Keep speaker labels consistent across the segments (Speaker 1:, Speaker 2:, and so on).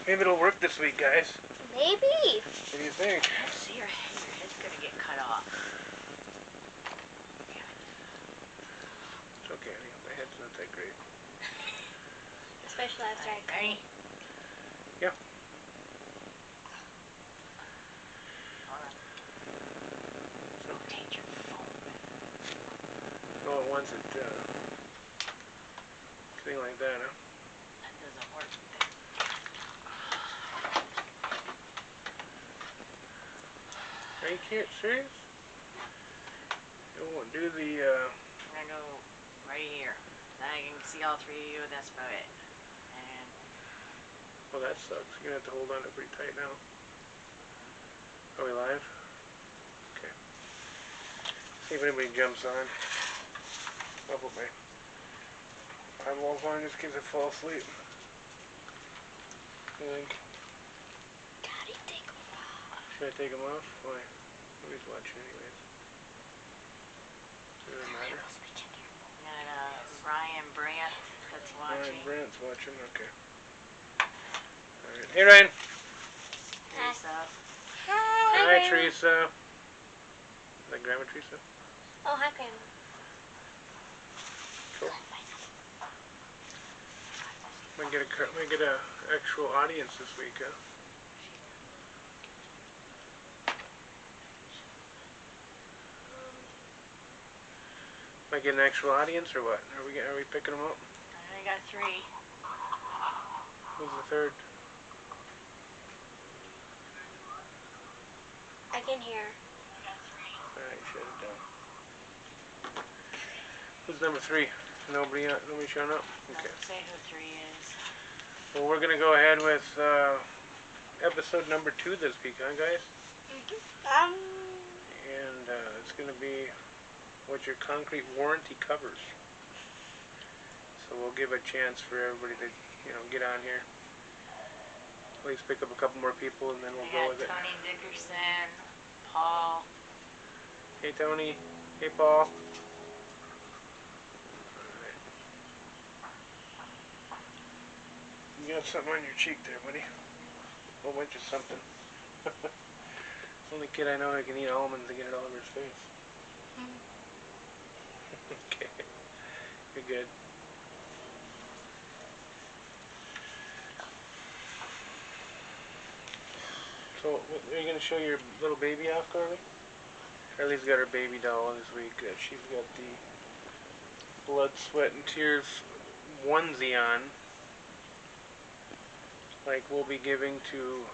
Speaker 1: Maybe it'll work this week, guys.
Speaker 2: Maybe.
Speaker 1: What do you think?
Speaker 3: See, your head's gonna get cut off.
Speaker 1: It's okay, honey. My head's not that great.
Speaker 2: Especially after I cut.
Speaker 3: Ready?
Speaker 1: Yeah.
Speaker 3: Hold on. Rotate your phone.
Speaker 1: Oh, it wants it, thing like that, huh?
Speaker 3: That doesn't work.
Speaker 1: Are you serious? You won't do the,
Speaker 3: I'm gonna go right here. Then I can see all three of you, and that's about it. And
Speaker 1: well, that sucks. You're gonna have to hold on to it pretty tight now. Are we live? Okay. See if anybody jumps on. Probably. I won't find this kid to fall asleep. You think?
Speaker 2: Daddy, take them off.
Speaker 1: Should I take him off? Why? Nobody's watching anyways. Does it matter?
Speaker 3: got Ryan Brandt that's watching.
Speaker 1: Ryan Brandt's watching, okay. Alright. Hey, Ryan.
Speaker 3: Teresa.
Speaker 1: Hi, Teresa. Is that Grandma Teresa?
Speaker 2: Oh, hi, Grandma.
Speaker 1: Cool. Might get a actual audience this week, huh? Might get an actual audience or what? Are we picking them up?
Speaker 3: I got 3.
Speaker 1: Who's the third?
Speaker 2: I can hear.
Speaker 1: Alright, shut it down. Who's number 3? Nobody showing up? Okay.
Speaker 3: Doesn't say who 3 is.
Speaker 1: Well, we're gonna go ahead with episode number 2 this week, huh, guys? And it's gonna be what your concrete warranty covers. So we'll give a chance for everybody to, get on here. At least pick up a couple more people, and then we'll go with it.
Speaker 3: Tony Dickerson, Paul.
Speaker 1: Hey, Tony. Hey, Paul. You got something on your cheek there, buddy. A whole bunch of something. Only kid I know who can eat almonds and get it all over his face. Okay. You're good. So, are you going to show your little baby off, Carly? Carly's got her baby doll this week. She's got the Blood, Sweat, and Tears onesie on. Like we'll be giving to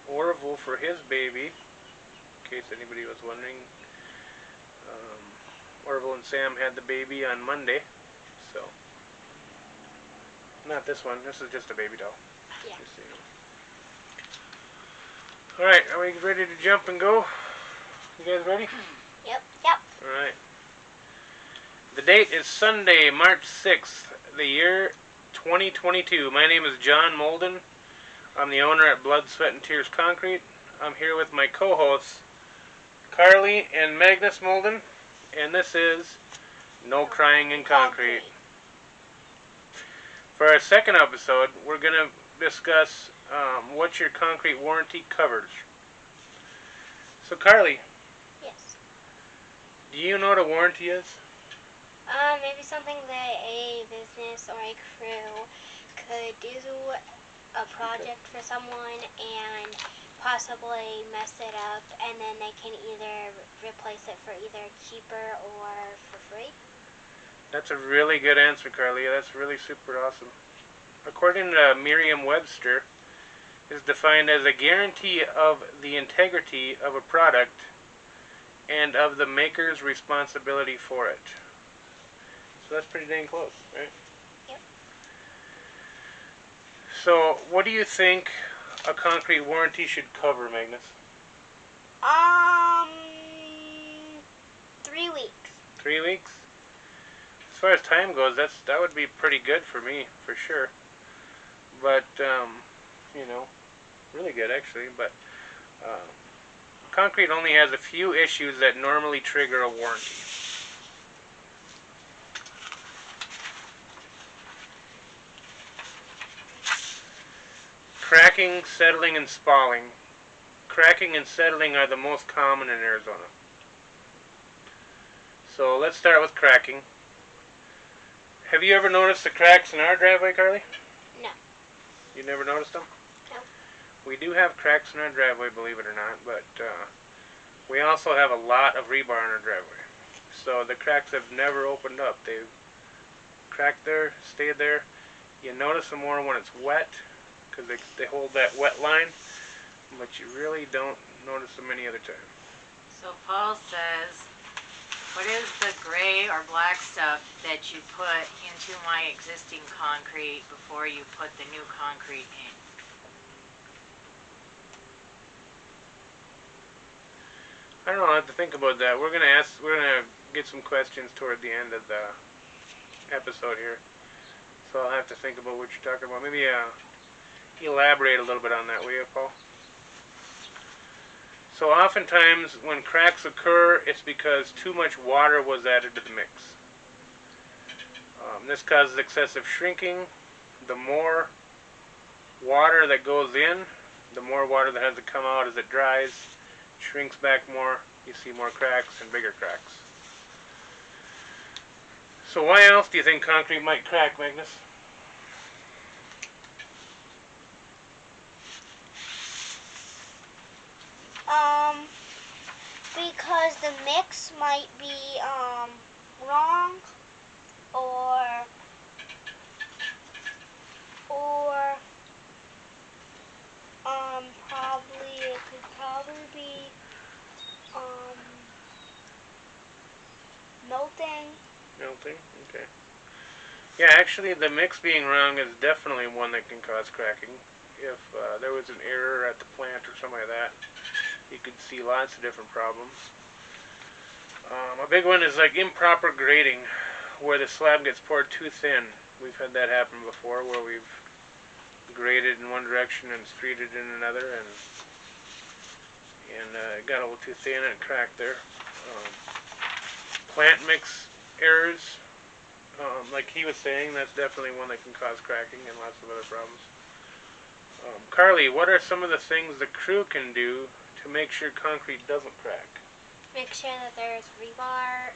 Speaker 1: Orville for his baby, in case anybody was wondering. Orville and Sam had the baby on Monday, so not this one. This is just a baby doll.
Speaker 2: Yeah.
Speaker 1: Just so you know. All right, are we ready to jump and go? You guys ready?
Speaker 2: Yep.
Speaker 1: All right. The date is Sunday, March 6th, the year 2022. My name is John Molden. I'm the owner at Blood, Sweat, and Tears Concrete. I'm here with my co-hosts, Carly and Magnus Molden, and this is No Crying in Concrete. For our second episode, we're going to discuss what your concrete warranty covers. So, Carly.
Speaker 2: Yes.
Speaker 1: Do you know what a warranty is?
Speaker 2: Maybe something that a business or a crew could do a project for someone and possibly mess it up, and then they can either replace it for either cheaper or for free.
Speaker 1: That's a really good answer, Carly. That's really super awesome. According to Merriam-Webster, is defined as a guarantee of the integrity of a product and of the maker's responsibility for it. So that's pretty dang close, right?
Speaker 2: Yep.
Speaker 1: So, what do you think a concrete warranty should cover, Magnus?
Speaker 2: 3 weeks.
Speaker 1: 3 weeks? As far as time goes, that would be pretty good for me, for sure. But, really good actually. But concrete only has a few issues that normally trigger a warranty. Cracking, settling, and spalling. Cracking and settling are the most common in Arizona. So let's start with cracking. Have you ever noticed the cracks in our driveway, Carly?
Speaker 2: No.
Speaker 1: You never noticed them?
Speaker 2: No.
Speaker 1: We do have cracks in our driveway, believe it or not, but we also have a lot of rebar in our driveway. So the cracks have never opened up. They've cracked there, stayed there. You notice them more when it's wet, because they hold that wet line, but you really don't notice them any other time.
Speaker 3: So Paul says, what is the gray or black stuff that you put into my existing concrete before you put the new concrete in?
Speaker 1: I don't know, I have to think about that. We're gonna get some questions toward the end of the episode here. So I'll have to think about what you're talking about. Maybe elaborate a little bit on that, will you, Paul? So oftentimes when cracks occur, it's because too much water was added to the mix. This causes excessive shrinking. The more water that goes in, the more water that has to come out as it dries. It shrinks back more. You see more cracks and bigger cracks. So why else do you think concrete might crack, Magnus?
Speaker 2: Because the mix might be wrong, or it could probably be melting.
Speaker 1: Melting? Okay. Yeah, actually the mix being wrong is definitely one that can cause cracking. If there was an error at the plant or something like that, you could see lots of different problems. A big one is like improper grading, where the slab gets poured too thin. We've had that happen before, where we've graded in one direction and streeted in another, and it got a little too thin and it cracked there. Plant mix errors, like he was saying, that's definitely one that can cause cracking and lots of other problems. Carly, what are some of the things the crew can do to make sure concrete doesn't crack?
Speaker 2: Make sure that there's rebar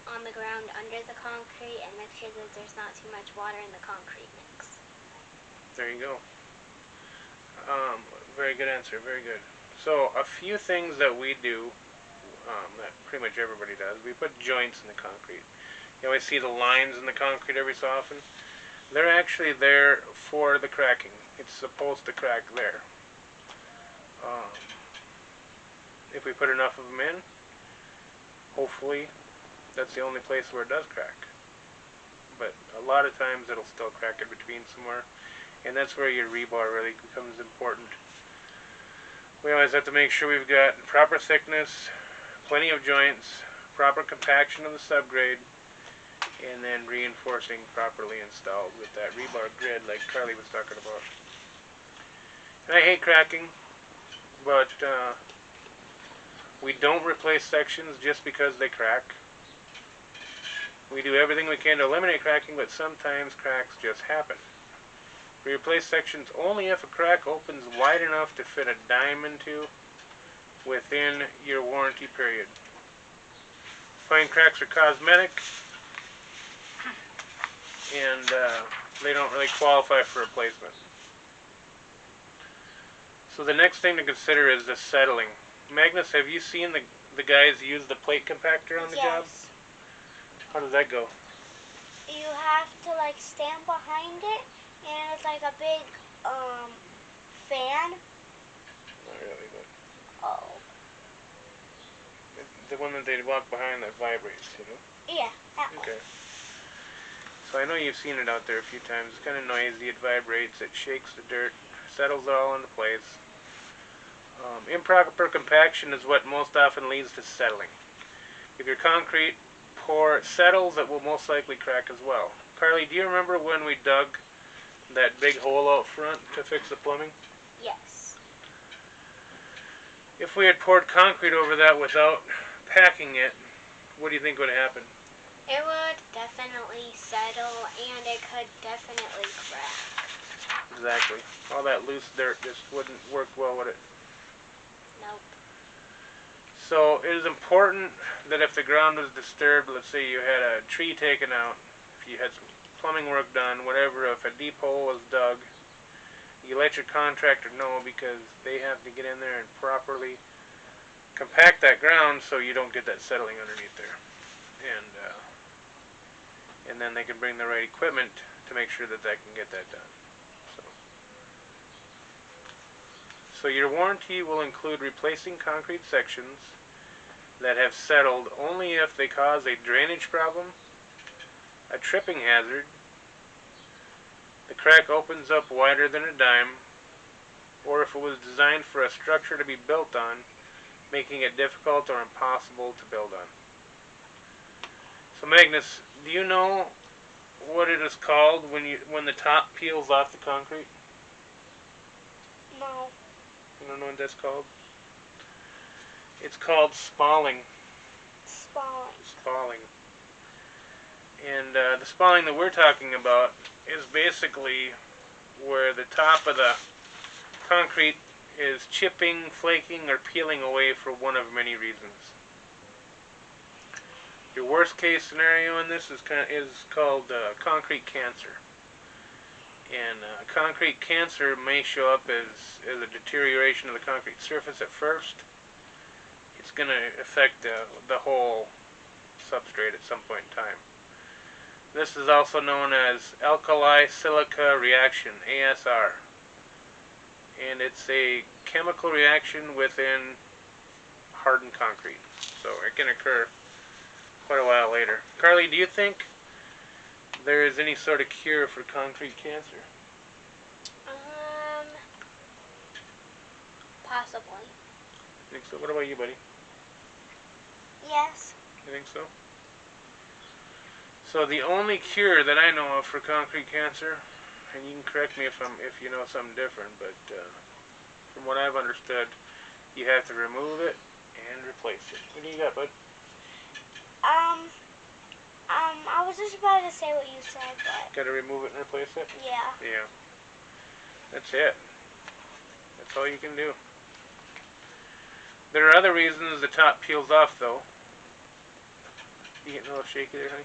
Speaker 2: on the ground under the concrete, and make sure that there's not too much water in the concrete mix.
Speaker 1: There you go. Very good answer, very good. So a few things that we do, that pretty much everybody does, we put joints in the concrete. You always see the lines in the concrete every so often. They're actually there for the cracking. It's supposed to crack there. If we put enough of them in, hopefully that's the only place where it does crack. But a lot of times it'll still crack in between somewhere, and that's where your rebar really becomes important. We always have to make sure we've got proper thickness, plenty of joints, proper compaction of the subgrade, and then reinforcing properly installed with that rebar grid like Carly was talking about. And I hate cracking, but we don't replace sections just because they crack. We do everything we can to eliminate cracking, but sometimes cracks just happen. We replace sections only if a crack opens wide enough to fit a dime into within your warranty period. Find cracks are cosmetic, and they don't really qualify for replacement. So the next thing to consider is the settling. Magnus, have you seen the guys use the plate compactor on the job?
Speaker 2: Yes.
Speaker 1: How does that go?
Speaker 2: You have to stand behind it, and it's like a big fan.
Speaker 1: Not really, but
Speaker 2: Oh.
Speaker 1: the one that they walk behind that vibrates, you know?
Speaker 2: Yeah, that one.
Speaker 1: Okay. So I know you've seen it out there a few times. It's kind of noisy. It vibrates. It shakes the dirt. Settles it all into place. Improper compaction is what most often leads to settling. If your concrete pour settles, it will most likely crack as well. Carly, do you remember when we dug that big hole out front to fix the plumbing?
Speaker 2: Yes.
Speaker 1: If we had poured concrete over that without packing it, what do you think would happen?
Speaker 2: It would definitely settle, and it could definitely crack.
Speaker 1: Exactly. All that loose dirt just wouldn't work well with it.
Speaker 2: Nope.
Speaker 1: So it is important that if the ground was disturbed, let's say you had a tree taken out, if you had some plumbing work done, whatever, if a deep hole was dug, you let your contractor know, because they have to get in there and properly compact that ground so you don't get that settling underneath there. And then they can bring the right equipment to make sure that can get that done. So your warranty will include replacing concrete sections that have settled only if they cause a drainage problem, a tripping hazard, the crack opens up wider than a dime, or if it was designed for a structure to be built on, making it difficult or impossible to build on. So Magnus, do you know what it is called when the top peels off the concrete?
Speaker 2: No.
Speaker 1: You don't know what that's called? It's called spalling. Spalling. And the spalling that we're talking about is basically where the top of the concrete is chipping, flaking, or peeling away for one of many reasons. Your worst case scenario in this is called concrete cancer. And concrete cancer may show up as a deterioration of the concrete surface at first. It's going to affect the whole substrate at some point in time. This is also known as alkali silica reaction, ASR. And it's a chemical reaction within hardened concrete. So it can occur quite a while later. Carly, do you think there is any sort of cure for concrete cancer?
Speaker 2: Possibly.
Speaker 1: Think so? What about you, buddy?
Speaker 2: Yes.
Speaker 1: You think so? So the only cure that I know of for concrete cancer, and you can correct me if you know something different, but from what I've understood, you have to remove it and replace it. What do you got, bud?
Speaker 2: I was just about to say what you said, but...
Speaker 1: Got to remove it and replace it?
Speaker 2: Yeah.
Speaker 1: Yeah. That's it. That's all you can do. There are other reasons the top peels off, though. You getting a little shaky there, honey?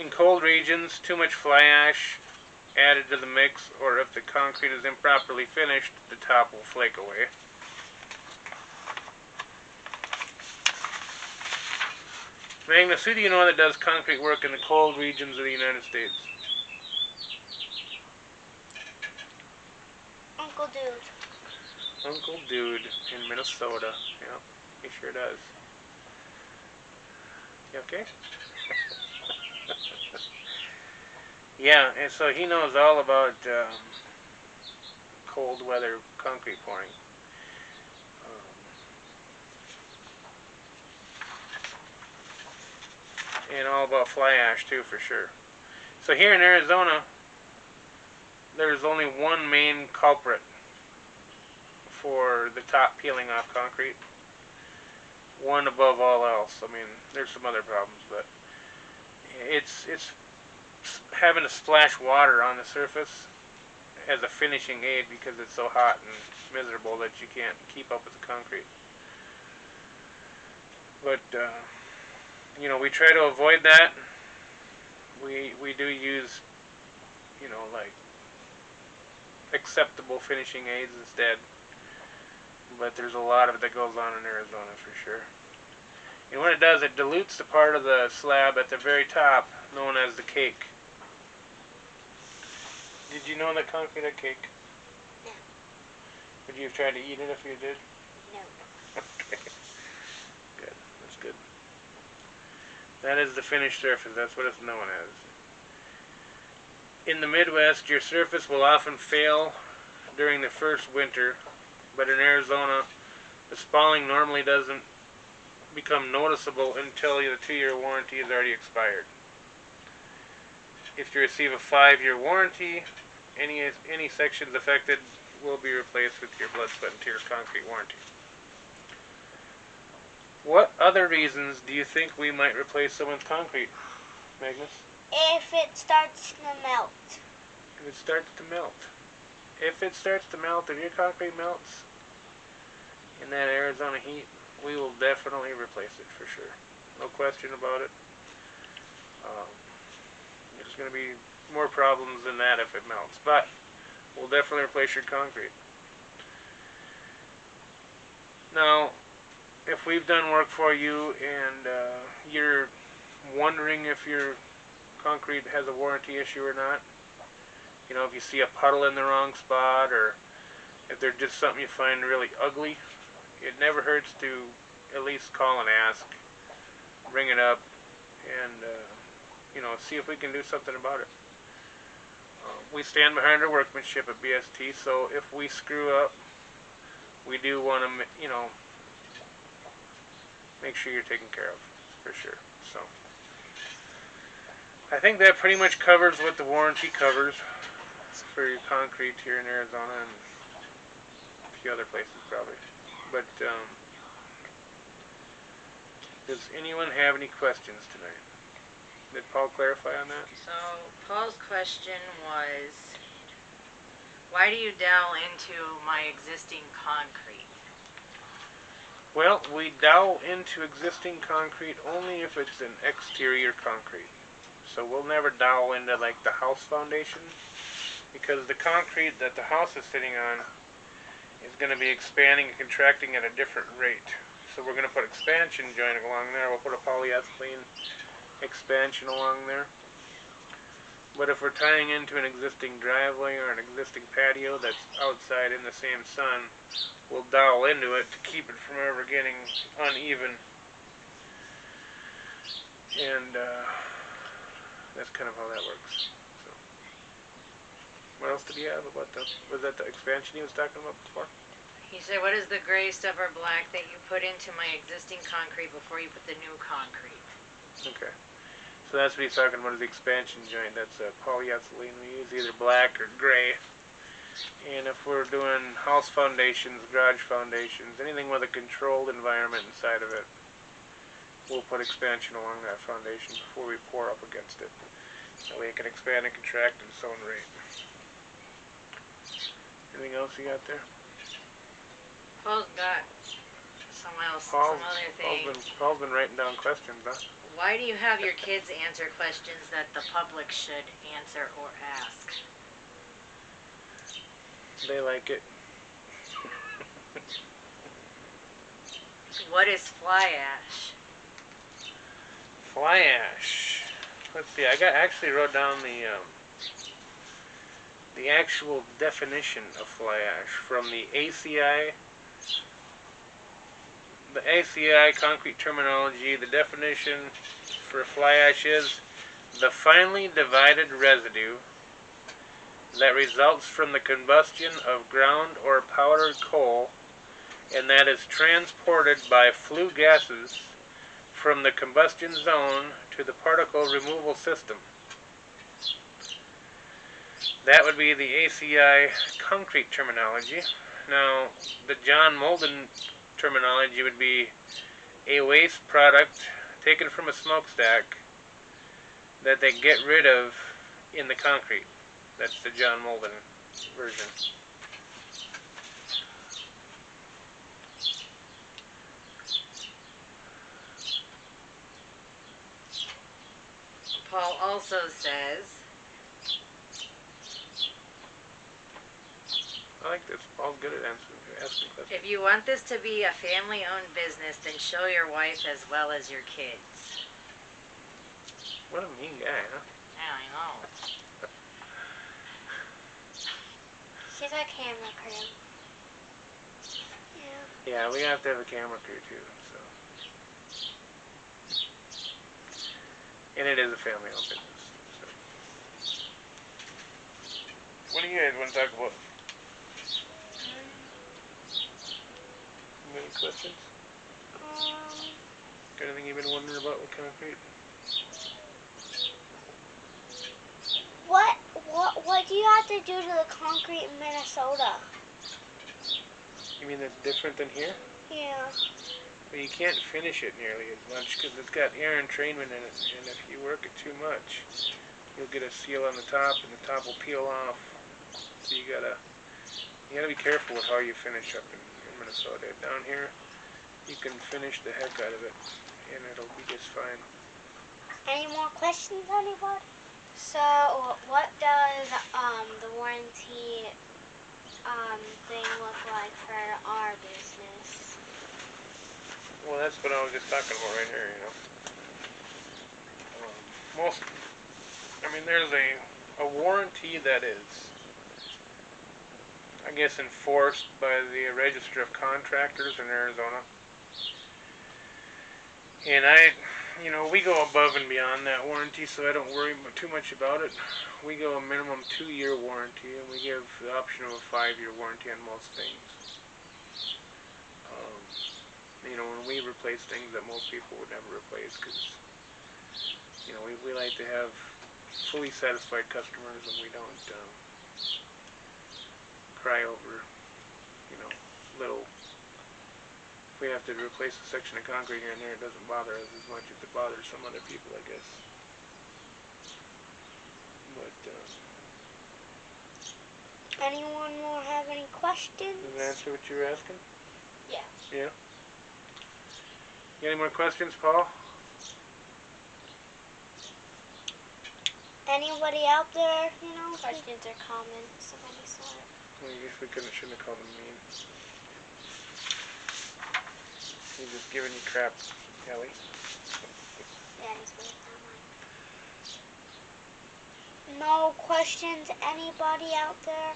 Speaker 1: In cold regions, too much fly ash added to the mix, or if the concrete is improperly finished, the top will flake away. Magnus, who do you know that does concrete work in the cold regions of the United States?
Speaker 2: Uncle Dude.
Speaker 1: Uncle Dude in Minnesota. Yeah, he sure does. You okay? Yeah, and so he knows all about cold weather concrete pouring. And all about fly ash too, for sure. So here in Arizona, there's only one main culprit for the top peeling off concrete. One above all else. I mean, there's some other problems, but it's having to splash water on the surface as a finishing aid because it's so hot and miserable that you can't keep up with the concrete. But we try to avoid that. We do use like acceptable finishing aids instead. But there's a lot of it that goes on in Arizona for sure. And what it does, it dilutes the part of the slab at the very top known as the cake. Did you know that concrete had cake?
Speaker 2: No.
Speaker 1: Would you have tried to eat it if you did?
Speaker 2: No.
Speaker 1: Okay. Good. That's good. That is the finished surface. That's what it's known as. In the Midwest, your surface will often fail during the first winter, but in Arizona, the spalling normally doesn't become noticeable until the 2-year warranty is already expired. If you receive a 5-year warranty, any sections affected will be replaced with your Blood, Sweat, and Tears concrete warranty. What other reasons do you think we might replace someone's concrete? Magnus?
Speaker 2: If it starts to melt.
Speaker 1: If it starts to melt. If it starts to melt, if your concrete melts in that Arizona heat, we will definitely replace it for sure. No question about it. There's going to be more problems than that if it melts, but we'll definitely replace your concrete. Now, if we've done work for you and you're wondering if your concrete has a warranty issue or not, you know, if you see a puddle in the wrong spot, or if there's just something you find really ugly, it never hurts to at least call and ask, bring it up, and you know, see if we can do something about it. We stand behind our workmanship at BST, so if we screw up, we do want to, you know, make sure you're taken care of, for sure. So, I think that pretty much covers what the warranty covers for your concrete here in Arizona and a few other places probably. But, does anyone have any questions tonight? Did Paul clarify on that?
Speaker 3: So Paul's question was, why do you dowel into my existing concrete?
Speaker 1: Well, we dowel into existing concrete only if it's an exterior concrete. So we'll never dowel into like the house foundation, because the concrete that the house is sitting on is going to be expanding and contracting at a different rate. So we're going to put expansion joint along there. We'll put a polyethylene expansion along there. But if we're tying into an existing driveway or an existing patio that's outside in the same sun, we'll dowel into it to keep it from ever getting uneven. And that's kind of how that works. So, what else did he have about was that the expansion he was talking about before?
Speaker 3: He said, what is the gray stuff or black that you put into my existing concrete before you put the new concrete?
Speaker 1: Okay. So that's what he's talking about, is the expansion joint. That's a polyethylene. We use either black or gray. And if we're doing house foundations, garage foundations, anything with a controlled environment inside of it, we'll put expansion along that foundation before we pour up against it. That way it can expand and contract at its own rate. Anything else you got there?
Speaker 3: Paul's got some other thing.
Speaker 1: Paul's been writing down questions, huh?
Speaker 3: Why do you have your kids answer questions that the public should answer or ask?
Speaker 1: They like it.
Speaker 3: What is fly ash?
Speaker 1: Fly ash. Let's see. I actually wrote down the actual definition of fly ash from the ACI. The ACI concrete terminology. The definition for fly ash is the finely divided residue that results from the combustion of ground or powdered coal, and that is transported by flue gases from the combustion zone to the particle removal system. That would be the ACI concrete terminology. Now, the John Molden terminology would be a waste product taken from a smokestack that they get rid of in the concrete. That's the John Molden version.
Speaker 3: Paul also says,
Speaker 1: I like this. Paul's good at asking questions.
Speaker 3: if you want this to be a family-owned business, then show your wife as well as your kids.
Speaker 1: What a mean guy, huh?
Speaker 3: Yeah, I know.
Speaker 2: She's a camera crew. Yeah.
Speaker 1: Yeah, we have to have a camera crew too, so. And it is a family-owned business. So. What do you guys want to talk about? Any questions? Got anything you've been wondering about with concrete?
Speaker 2: What do you have to do to the concrete in Minnesota?
Speaker 1: You mean that's different than here?
Speaker 2: Yeah.
Speaker 1: But you can't finish it nearly as much because it's got air entrainment in it, and if you work it too much, you'll get a seal on the top, and the top will peel off. So you gotta be careful with how you finish up in Minnesota. Down here, you can finish the heck out of it, and it'll be just fine.
Speaker 2: Any more questions, anybody? So, what does the warranty thing look like for our business?
Speaker 1: Well, that's what I was just talking about right here, there's a warranty that is, I guess, enforced by the Register of Contractors in Arizona. And we go above and beyond that warranty, so I don't worry too much about it. We go a minimum 2-year warranty, and we give the option of a 5-year warranty on most things. When we replace things that most people would never replace, because, we like to have fully satisfied customers, and we don't cry over, little. If we have to replace a section of concrete here and there, it doesn't bother us as much as it bothers some other people, I guess. But,
Speaker 2: anyone more have any questions?
Speaker 1: does that answer what you were asking?
Speaker 2: Yeah.
Speaker 1: Yeah. You got any more questions, Paul?
Speaker 2: Anybody out there, questions or comments of any sort?
Speaker 1: Well, I guess we shouldn't have called him mean. He's just giving you crap, Ellie.
Speaker 2: Yeah, he's with that one. No questions, anybody out there?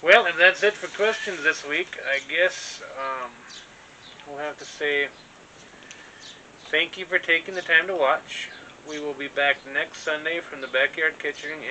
Speaker 1: Well, if that's it for questions this week, I guess we'll have to say thank you for taking the time to watch. We will be back next Sunday from the Backyard Kitchen